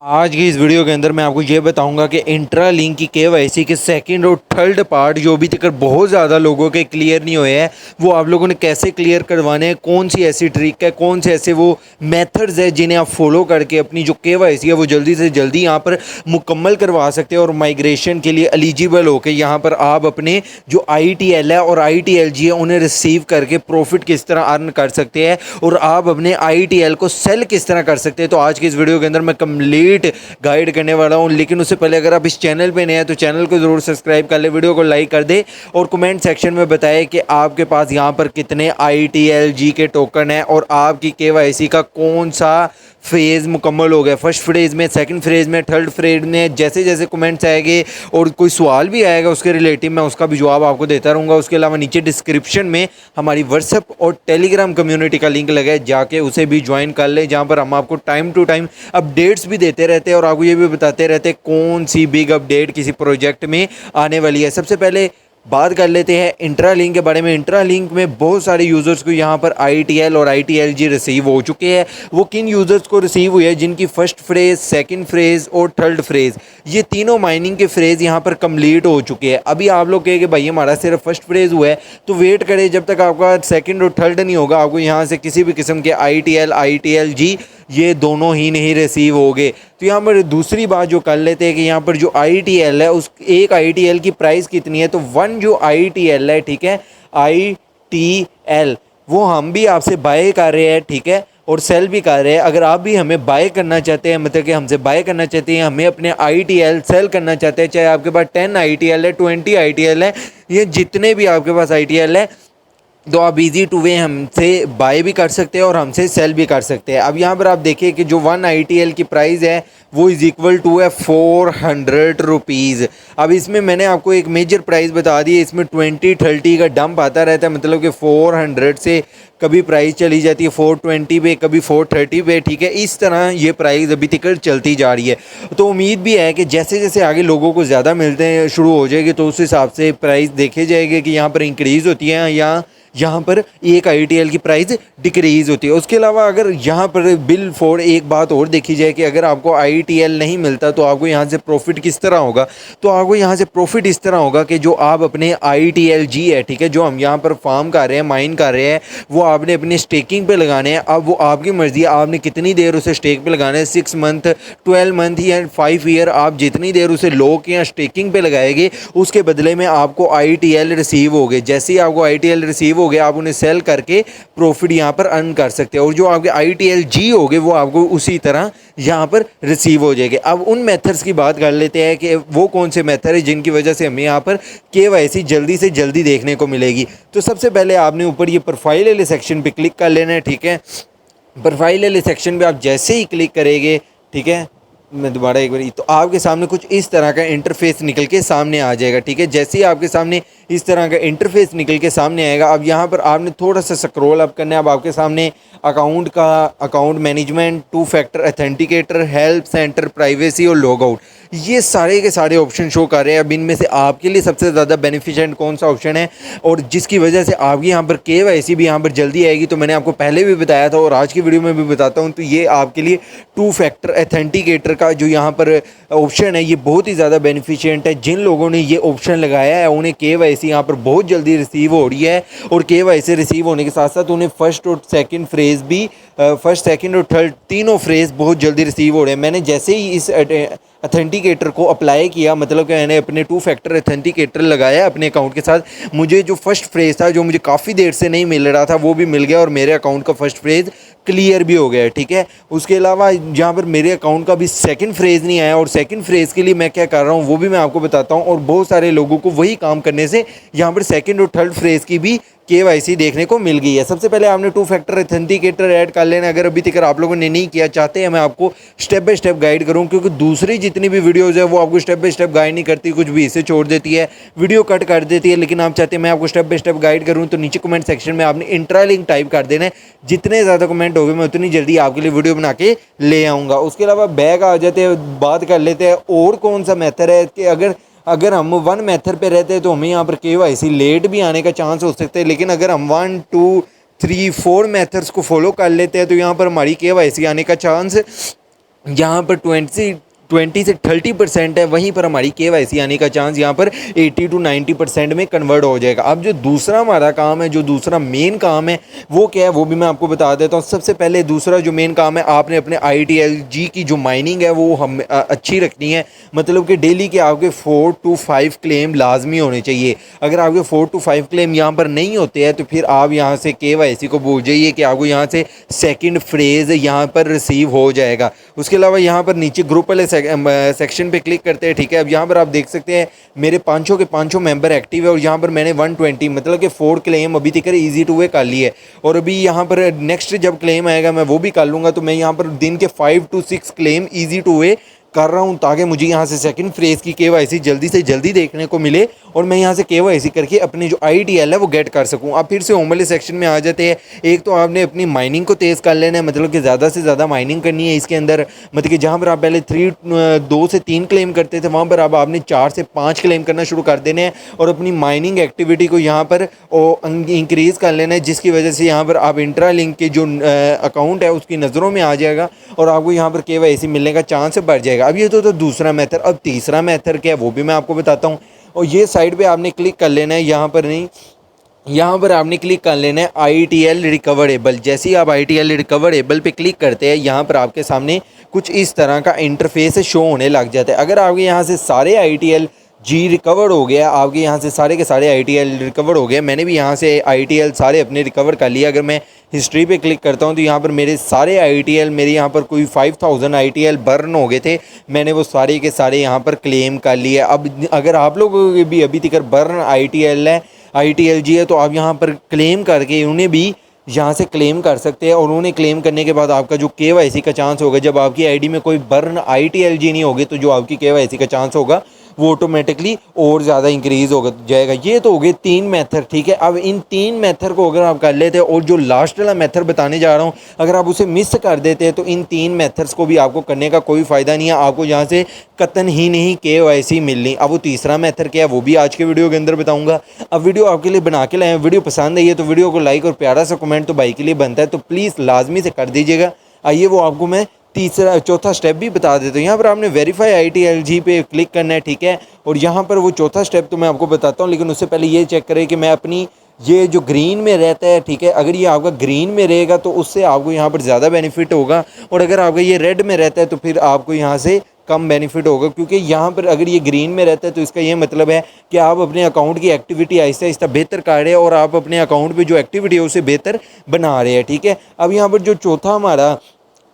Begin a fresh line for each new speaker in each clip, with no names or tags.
आज की इस वीडियो के अंदर मैं आपको ये बताऊंगा कि इंट्रा लिंक की केवाईसी के सेकंड और थर्ड पार्ट जो अभी तक बहुत ज़्यादा लोगों के क्लियर नहीं हुए हैं वो आप लोगों ने कैसे क्लियर करवाने हैं। कौन सी ऐसी ट्रिक है, कौन से ऐसे वो मेथड्स है जिन्हें आप फॉलो करके अपनी जो केवाईसी है वो जल्दी से जल्दी यहाँ पर मुकम्मल करवा सकते हैं और माइग्रेशन के लिए एलिजिबल होकर यहाँ पर आप अपने जो ITL है और ITLG है उन्हें रिसीव करके प्रॉफिट किस तरह अर्न कर सकते हैं और आप अपने ITL को सेल किस तरह कर सकते हैं। तो आज की इस वीडियो के अंदर मैं कंप्लीट गाइड करने वाला हूं। लेकिन उससे पहले अगर आप इस चैनल पे नए हैं तो चैनल को जरूर सब्सक्राइब कर ले, वीडियो को लाइक कर दे और कमेंट सेक्शन में बताएं कि आपके पास यहां पर कितने ITLG के टोकन है और आपकी KYC का कौन सा फेज़ मुकम्मल हो गया, फर्स्ट फेज़ में, सेकंड फेज़ में, थर्ड फेज़ में। जैसे जैसे कमेंट्स आएंगे और कोई सवाल भी आएगा उसके रिलेटिव मैं उसका भी जवाब आपको देता रहूँगा। उसके अलावा नीचे डिस्क्रिप्शन में हमारी व्हाट्सएप और टेलीग्राम कम्युनिटी का लिंक लगा है, जाके उसे भी ज्वाइन कर ले, जहाँ पर हम आपको टाइम टू टाइम अपडेट्स भी देते रहते हैं और आपको ये भी बताते रहते हैं कौन सी बिग अपडेट किसी प्रोजेक्ट में आने वाली है। सबसे पहले बात कर लेते हैं इंट्रा लिंक के बारे में। इंट्रा लिंक में बहुत सारे यूज़र्स को यहाँ पर ITL और ITLG रिसीव हो चुके हैं। वो किन यूज़र्स को रिसीव हुए हैं जिनकी फर्स्ट फ्रेज़, सेकंड फ्रेज़ और थर्ड फ्रेज़, ये तीनों माइनिंग के फ्रेज़ यहाँ पर कंप्लीट हो चुके हैं। अभी आप लोग कहें कि भाई हमारा सिर्फ फर्स्ट फ्रेज़ हुआ है, तो वेट करें जब तक आपका सेकंड और थर्ड नहीं होगा। आपको यहाँ से किसी भी किस्म के ITL ITLG ये दोनों ही नहीं रिसीव हो गए। तो यहाँ पर दूसरी बात जो कर लेते हैं कि यहाँ पर जो ITL है उस एक ITL की प्राइस कितनी है। तो वन जो ITL है, ठीक है, ITL वो हम भी आपसे बाय कर रहे हैं, ठीक है, और सेल भी कर रहे हैं। अगर आप भी हमें बाय करना चाहते हैं, मतलब कि हमसे बाय करना चाहते हैं, हमें अपने ITL सेल करना चाहते हैं, चाहे आपके पास 10 ITL है, 20 ITL है, ये जितने भी आपके पास ITL है, तो आप इजी टू वे हमसे बाय भी कर सकते हैं और हमसे सेल भी कर सकते हैं। अब यहाँ पर आप देखिए कि जो वन ITL की प्राइस है वो इज़ इक्वल टू है 400 रुपीज़। अब इसमें मैंने आपको एक मेजर प्राइस बता दी है, इसमें 20-30 का डंप आता रहता है, मतलब कि 400 से कभी प्राइस चली जाती है 420 पे, कभी 430 पे, ठीक है। इस तरह ये प्राइस अभी तक चलती जा रही है। तो उम्मीद भी है कि जैसे जैसे आगे लोगों को ज़्यादा मिलते हैं शुरू हो जाएगी तो उस हिसाब से प्राइस देखे जाएगी कि यहाँ पर इंक्रीज़ होती है या यहाँ पर एक ITL की प्राइस डिक्रीज़ होती है। उसके अलावा अगर यहाँ पर बिल फॉर एक बात और देखी जाए कि अगर आपको ITL नहीं मिलता तो आपको यहाँ से प्रॉफिट किस तरह होगा। तो आपको यहाँ से प्रॉफिट इस तरह होगा कि जो आप अपने ITLG है, ठीक है, जो हम यहाँ पर फार्म कर रहे हैं, माइन कर रहे हैं, वो आपने अपने स्टेकिंग पे लगाने हैं। अब वो आपकी मर्ज़ी है, आपने कितनी देर उसे स्टेक पे लगाना है, 6 मंथ, 12 मंथ या 5 ईयर, आप जितनी देर उसे लॉक या स्टेकिंग पे लगाएंगे उसके बदले में आपको ITL रिसीव हो गए। जैसे ही आपको ITL रिसीव हो गया आप उन्हें सेल करके प्रॉफिट यहाँ पर अर्न कर सकते हैं और जो आपके ITLG हो गए वो आपको उसी तरह यहाँ पर रिसीव हो जाएंगे। अब उन मेथड्स की बात कर लेते हैं कि वो कौन से मेथड है जिनकी वजह से हमें यहाँ पर KYC जल्दी से जल्दी देखने को मिलेगी। तो सबसे पहले आपने ऊपर ये प्रोफाइल वाले सेक्शन पे क्लिक कर लेना है, ठीक है। प्रोफाइल वाले सेक्शन पे आप जैसे ही क्लिक करेंगे, ठीक है, मैं दोबारा एक बार, तो आपके सामने कुछ इस तरह का इंटरफेस निकल के सामने आ जाएगा, ठीक है। जैसे ही आपके सामने इस तरह का इंटरफेस निकल के सामने आएगा, अब यहाँ पर आपने थोड़ा सा स्क्रॉल अप करना है। अब आपके सामने account management, 2 factor authenticator, help centre, privacy और लॉग आउट, ये सारे के सारे ऑप्शन शो कर रहे हैं। अब इनमें से आपके लिए सबसे ज़्यादा बेनिफिशिएंट कौन सा ऑप्शन है और जिसकी वजह से आपकी यहाँ पर KYC भी यहाँ पर जल्दी आएगी, तो मैंने आपको पहले भी बताया था और आज की वीडियो में भी बताता हूँ। तो ये आपके लिए 2 फैक्टर ऑथेंटिकेटर का जो यहाँ पर ऑप्शन है ये बहुत ही ज़्यादा बेनिफिशिएंट है। जिन लोगों ने ये ऑप्शन लगाया है उन्हें KYC यहाँ पर बहुत जल्दी रिसीव हो रही है और KYC रिसीव होने के साथ साथ उन्हें फर्स्ट और सेकंड फ्रेज़ भी, फर्स्ट, सेकंड और थर्ड तीनों फ्रेज़ बहुत जल्दी रिसीव हो रहे हैं। मैंने जैसे ही इस ऑथेंटिकेटर को अप्लाई किया, मतलब कि मैंने अपने 2 फैक्टर ऑथेंटिकेटर लगाया अपने अकाउंट के साथ, मुझे जो फर्स्ट फ्रेज़ था जो मुझे काफ़ी देर से नहीं मिल रहा था वो भी मिल गया और मेरे अकाउंट का फर्स्ट फ्रेज़ क्लियर भी हो गया, ठीक है। उसके अलावा जहाँ पर मेरे अकाउंट का भी सेकंड फ्रेज़ नहीं आया और सेकंड फ्रेज़ के लिए मैं क्या कर रहा हूँ वो भी मैं आपको बताता हूँ। और बहुत सारे लोगों को वही काम करने से यहाँ पर सेकंड और थर्ड फ्रेज़ की भी KYC देखने को मिल गई है। सबसे पहले आपने 2 फैक्टर ऑथेंटिकेटर ऐड कर लेना। अगर अभी तक आप लोगों ने नहीं किया, चाहते हैं मैं आपको स्टेप बाय स्टेप गाइड करूं, क्योंकि दूसरी जितनी भी वीडियोज़ है वो आपको स्टेप बाय स्टेप गाइड नहीं करती, कुछ भी इसे छोड़ देती है, वीडियो कट कर देती है। लेकिन आप चाहते हैं मैं आपको स्टेप बाय स्टेप गाइड करूँ तो नीचे कमेंट सेक्शन में आपने इंट्रा लिंक टाइप कर देना है। जितने ज़्यादा कमेंट होंगे मैं उतनी जल्दी आपके लिए वीडियो बना के ले आऊँगा। उसके अलावा बैक आ जाते हैं, बात कर लेते हैं और कौन सा मेथड है कि अगर हम 1 मेथड पे रहते हैं तो हमें यहाँ पर KYC लेट भी आने का चांस हो सकता है। लेकिन अगर हम 1, 2, 3, 4 मेथड्स को फॉलो कर लेते हैं तो यहाँ पर हमारी KYC आने का चांस यहाँ पर 20 से 30% है, वहीं पर हमारी केवाईसी आने का चांस यहाँ पर 80 to 90% में कन्वर्ट हो जाएगा। अब जो दूसरा हमारा काम है, जो दूसरा मेन काम है वो क्या है, वो भी मैं आपको बता देता हूँ। सबसे पहले दूसरा जो मेन काम है, आपने अपने ITLG की जो माइनिंग है वो हम अच्छी रखनी है। मतलब कि डेली के आपके 4 to 5 क्लेम लाजमी होने चाहिए। अगर आपके 4 to 5 क्लेम यहाँ पर नहीं होते हैं तो फिर आप यहाँ से केवाईसी को भूल जाइए कि आपको यहाँ से सेकंड फ्रेज़ यहाँ पर रिसीव हो जाएगा। उसके अलावा यहाँ पर नीचे ग्रुप वाले सेक्शन पे क्लिक करते हैं, ठीक है। अब यहाँ पर आप देख सकते हैं मेरे पाँचों के पाँचों मेंबर एक्टिव है और यहाँ पर मैंने 120 मतलब कि 4 क्लेम अभी तक ईजी टू वे कर लिए है। और अभी यहाँ पर नेक्स्ट जब क्लेम आएगा मैं वो भी कर लूँगा। तो मैं यहाँ पर दिन के 5 to 6 claim easy two way कर रहा हूँ ताकि मुझे यहाँ से सेकंड फ्रेज़ की केवाईसी जल्दी से जल्दी देखने को मिले और मैं यहाँ से केवाईसी करके अपनी जो ITL है वो गेट कर सकूँ। आप फिर से होम वाले सेक्शन में आ जाते हैं। एक तो आपने अपनी माइनिंग को तेज़ कर लेना है, मतलब कि ज़्यादा से ज़्यादा माइनिंग करनी है इसके अंदर। मतलब कि जहाँ पर आप पहले 2 से 3 क्लेम करते थे वहाँ पर अब आपने 4 से 5 क्लेम करना शुरू कर देने हैं और अपनी माइनिंग एक्टिविटी को यहाँ पर इंक्रीज़ कर लेना है, जिसकी वजह से यहाँ पर आप इंट्रा लिंक के जो अकाउंट है उसकी नज़रों में आ जाएगा और आपको यहाँ पर केवाईसी मिलने का चांस बढ़ जाएगा। अब ये तो दूसरा मेथड। अब तीसरा मेथड क्या है वो भी मैं आपको बताता हूँ। और ये साइड पे आपने क्लिक कर लेना है, यहाँ पर नहीं, यहाँ पर आपने क्लिक कर लेना है ITL रिकवरेबल। जैसे ही आप ITL रिकवरेबल पे क्लिक करते हैं यहाँ पर आपके सामने कुछ इस तरह का इंटरफेस शो होने लग जाता है। अगर आपके यहाँ से सारे ITLG रिकवर हो गया, आपके यहाँ से सारे के सारे ITL रिकवर हो गए, मैंने भी यहाँ से ITL सारे अपने रिकवर कर लिया। अगर मैं हिस्ट्री पे क्लिक करता हूँ तो यहाँ पर मेरे सारे ITL, मेरे यहाँ पर कोई 5000 ITL बर्न हो गए थे, मैंने वो सारे के सारे यहाँ पर क्लेम कर लिए। अब अगर आप लोगों के भी अभी तक बर्न ITL है, ITLG है, तो आप यहाँ पर क्लेम करके उन्हें भी यहाँ से क्लेम कर सकते हैं। और उन्हें क्लेम करने के बाद आपका जो केवाईसी का चांस होगा, जब आपकी आईडी में कोई बर्न ITLG नहीं होगी तो जो आपकी केवाईसी का चांस होगा वो ऑटोमेटिकली और ज़्यादा इंक्रीज़ हो जाएगा। ये तो हो गए 3 मेथड, ठीक है। अब इन 3 मेथड को अगर आप कर लेते हैं और जो लास्ट वाला मेथड बताने जा रहा हूँ अगर आप उसे मिस कर देते हैं तो इन 3 मेथड्स को भी आपको करने का कोई फ़ायदा नहीं है, आपको यहाँ से कतन ही नहीं केवाईसी मिलनी। अब वो तीसरा मेथड क्या है वो भी आज के वीडियो के अंदर बताऊँगा। अब वीडियो आपके लिए बना के लाए हैं, वीडियो पसंद आई है तो वीडियो को लाइक और प्यारा सा कमेंट तो भाई के लिए बनता है, तो प्लीज़ लाजमी से कर दीजिएगा। आइए वो आपको मैं चौथा स्टेप भी बता देता हूँ। यहाँ पर आपने वेरीफाई ITLG पे क्लिक करना है, ठीक है। और यहाँ पर वो चौथा स्टेप तो मैं आपको बताता हूँ, लेकिन उससे पहले ये चेक करें कि मैं अपनी ये जो ग्रीन में रहता है, ठीक है, अगर ये आपका ग्रीन में रहेगा तो उससे आपको यहाँ पर ज़्यादा बेनिफिट होगा और अगर आपका ये रेड में रहता है तो फिर आपको यहाँ से कम बेनिफिट होगा। क्योंकि यहाँ पर अगर ये ग्रीन में रहता है तो इसका ये मतलब है कि आप अपने अकाउंट की एक्टिविटी आहिस्ता आहिस्ता बेहतर कर रहे हैं और आप अपने अकाउंट पे जो एक्टिविटी है उसे बेहतर बना रहे हैं, ठीक है। अब यहाँ पर जो चौथा हमारा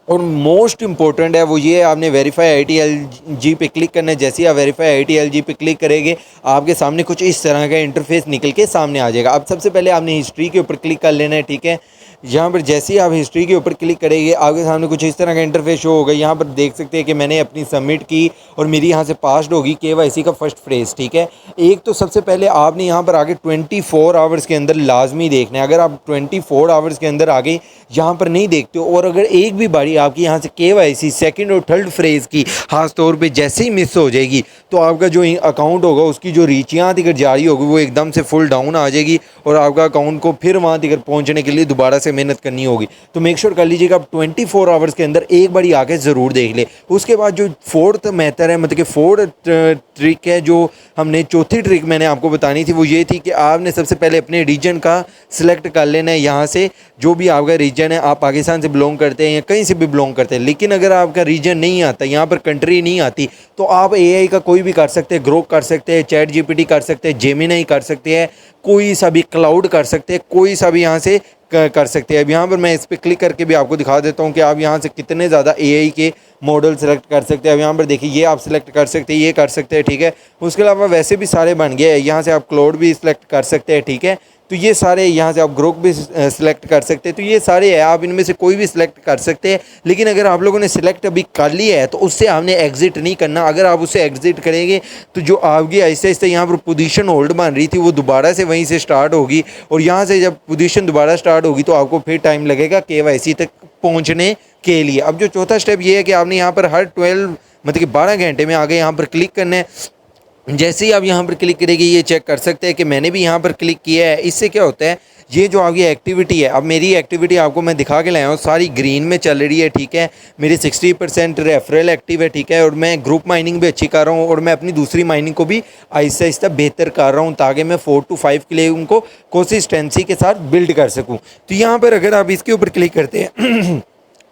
और मोस्ट इम्पोर्टेंट है वो ये है, आपने वेरीफाई ITLG पे क्लिक करना है। जैसे ही आप वेरीफाई ITLG पे क्लिक करेंगे आपके सामने कुछ इस तरह का इंटरफेस निकल के सामने आ जाएगा। अब सबसे पहले आपने हिस्ट्री के ऊपर क्लिक कर लेना है, ठीक है। यहाँ पर जैसे ही आप हिस्ट्री के ऊपर क्लिक करेंगे आपके सामने कुछ इस तरह का इंटरफेस शो होगा। यहाँ पर देख सकते हैं कि मैंने अपनी सबमिट की और मेरी यहाँ से पास्ड होगी केवाईसी का फर्स्ट फ्रेज़, ठीक है। एक तो सबसे पहले आपने यहाँ पर आगे 24 आवर्स के अंदर लाजमी देखना है। अगर आप 24 आवर्स के अंदर आगे यहाँ पर नहीं देखते हो और अगर एक भी बारी आपकी यहाँ से केवाईसी सेकंड और थर्ड फ्रेज़ की खास तौर पे जैसे ही मिस हो जाएगी तो आपका जो अकाउंट होगा उसकी जो रीचियाँ तक जारी होगी वो एकदम से फुल डाउन आ जाएगी और आपका अकाउंट को फिर वहाँ तक पहुँचने के लिए दोबारा से मेहनत करनी होगी। तो मेक श्योर कर लीजिएगा आप 24 आवर्स के अंदर एक बारी आके ज़रूर देख ले। उसके बाद जो फोर्थ मेथड है, मतलब कि फोर्थ ट्रिक है, जो हमने चौथी ट्रिक मैंने आपको बतानी थी वो ये थी कि आपने सबसे पहले अपने रीजन का सिलेक्ट कर लेना है। यहाँ से जो भी आपका रीजन है, आप पाकिस्तान से बिलोंग करते हैं या कहीं से भी बिलोंग करते हैं, लेकिन अगर आपका रीजन नहीं आता, यहाँ पर कंट्री नहीं आती, तो आप AI का कोई भी कर सकते हैं, ग्रोक कर सकते हैं, चैट GPT कर सकते हैं, जेमिनी कर सकते हैं, कोई सा भी क्लाउड कर सकते हैं, कोई सा भी यहाँ से कर सकते हैं। अब यहाँ पर मैं इस पर क्लिक करके भी आपको दिखा देता हूँ कि आप यहाँ से कितने ज़्यादा AI के मॉडल सेलेक्ट कर सकते हैं। अब यहाँ पर देखिए ये आप सिलेक्ट कर सकते हैं, ये कर सकते हैं, ठीक है। उसके अलावा वैसे भी सारे बन गए हैं, यहाँ से आप क्लाउड भी सिलेक्ट कर सकते हैं, ठीक है। तो ये सारे यहाँ से आप ग्रुप भी सिलेक्ट कर सकते हैं। तो ये सारे हैं, आप इनमें से कोई भी सिलेक्ट कर सकते हैं। लेकिन अगर आप लोगों ने सिलेक्ट अभी कर लिया है तो उससे आपने एग्ज़िट नहीं करना। अगर आप उससे एग्ज़िट करेंगे तो जो आपकी आहिस्ते आहिस्ते यहाँ पर पोजीशन होल्ड बन रही थी वो दोबारा से वहीं से स्टार्ट होगी और यहाँ से जब पोजीशन दोबारा स्टार्ट होगी तो आपको फिर टाइम लगेगा KYC तक पहुँचने के लिए। अब जो चौथा स्टेप ये है कि आपने यहाँ पर हर 12 मतलब कि 12 घंटे में आगे यहाँ पर क्लिक करना है। जैसे ही आप यहाँ पर क्लिक करेंगे ये चेक कर सकते हैं कि मैंने भी यहाँ पर क्लिक किया है। इससे क्या होता है, ये जो आपकी एक्टिविटी है, अब मेरी एक्टिविटी आपको मैं दिखा के लाया हूँ, सारी ग्रीन में चल रही है, ठीक है। मेरी 60% रेफरल एक्टिव है, ठीक है। और मैं ग्रुप माइनिंग भी अच्छी कर रहा हूँ और मैं अपनी दूसरी माइनिंग को भी आहिस्ता आहिस्ता बेहतर कर रहा हूँ ताकि मैं 4 to 5 क्लेम को कंसिस्टेंसी के साथ बिल्ड कर सकूँ। तो यहाँ पर अगर आप इसके ऊपर क्लिक करते हैं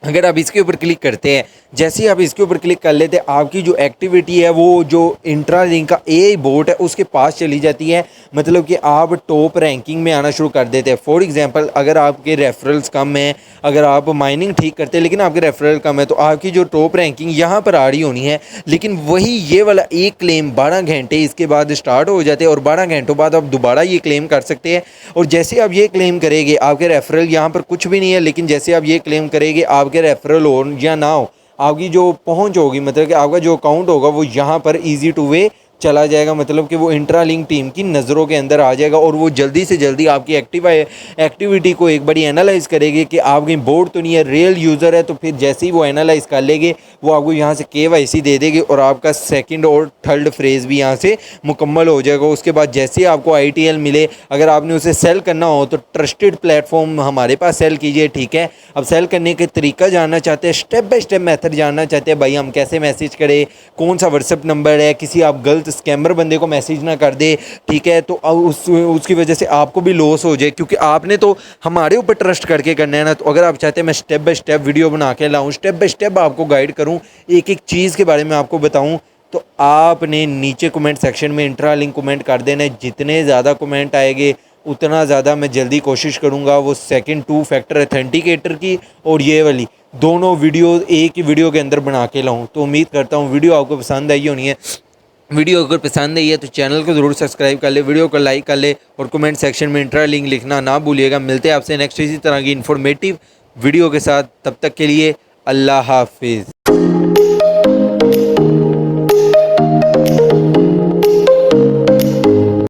अगर आप इसके ऊपर क्लिक करते हैं, जैसे ही आप इसके ऊपर क्लिक कर लेते हैं, आपकी जो एक्टिविटी है वो जो इंट्रा लिंक का एआई बोट है उसके पास चली जाती है। मतलब कि आप टॉप रैंकिंग में आना शुरू कर देते हैं। फॉर एग्जांपल, अगर आपके रेफरल्स कम हैं, अगर आप माइनिंग ठीक करते हैं लेकिन आपके रेफरल कम है, तो आपकी जो टॉप रैंकिंग यहाँ पर आ रही होनी है। लेकिन वही ये वाला एक क्लेम 12 घंटे इसके बाद स्टार्ट हो जाते हैं और 12 घंटों बाद आप दोबारा ये क्लेम कर सकते हैं। और जैसे आप ये क्लेम करेंगे, आपके रेफरल यहाँ पर कुछ भी नहीं है, लेकिन जैसे आप ये क्लेम करेंगे, आपके रेफरल हो या ना हो, आपकी जो पहुंच होगी, मतलब कि आपका जो अकाउंट होगा वो यहाँ पर इजी टू वे चला जाएगा। मतलब कि वो इंट्रा लिंक टीम की नज़रों के अंदर आ जाएगा और वो जल्दी से जल्दी आपकी एक्टिविटी को एक बारी एनालाइज करेगी कि आप कहीं बोर्ड तो नहीं है, रियल यूज़र है। तो फिर जैसे ही वो एनालाइज कर लेंगे, वो आपको यहाँ से KYC दे देगी और आपका सेकंड और थर्ड फ्रेज़ भी यहाँ से मुकम्मल हो जाएगा। उसके बाद जैसे ही आपको ITL मिले, अगर आपने उसे सेल करना हो तो ट्रस्टेड प्लेटफॉर्म हमारे पास सेल कीजिए, ठीक है। अब सेल करने के तरीका जानना चाहते हैं, स्टेप बाय स्टेप मेथड जानना चाहते हैं, भाई हम कैसे मैसेज करें, कौन सा व्हाट्सएप नंबर है, किसी आप गलत स्कैमर बंदे को मैसेज ना कर दे, ठीक है। तो उसकी वजह से आपको भी लॉस हो जाए, क्योंकि आपने तो हमारे ऊपर ट्रस्ट करके करना है ना। तो अगर आप चाहते हैं मैं स्टेप बाय स्टेप वीडियो बना के लाऊं, स्टेप बाय स्टेप आपको गाइड करूं, एक एक चीज़ के बारे में आपको बताऊं, तो आपने नीचे कमेंट सेक्शन में इंट्रा लिंक कमेंट कर देना है। जितने ज़्यादा कमेंट आएंगे उतना ज़्यादा मैं जल्दी कोशिश करूँगा वो सेकंड 2 फैक्टर ऑथेंटिकेटर की और ये वाली दोनों वीडियो एक ही वीडियो के अंदर बना के लाऊं। तो उम्मीद करता हूँ वीडियो आपको पसंद आई होनी है। वीडियो अगर पसंद आई है तो चैनल को ज़रूर सब्सक्राइब कर ले, वीडियो को लाइक कर ले और कमेंट सेक्शन में इंट्रा लिंक लिखना ना भूलिएगा। मिलते हैं आपसे नेक्स्ट इसी तरह की इन्फॉर्मेटिव वीडियो के साथ। तब तक के लिए अल्लाह हाफिज़।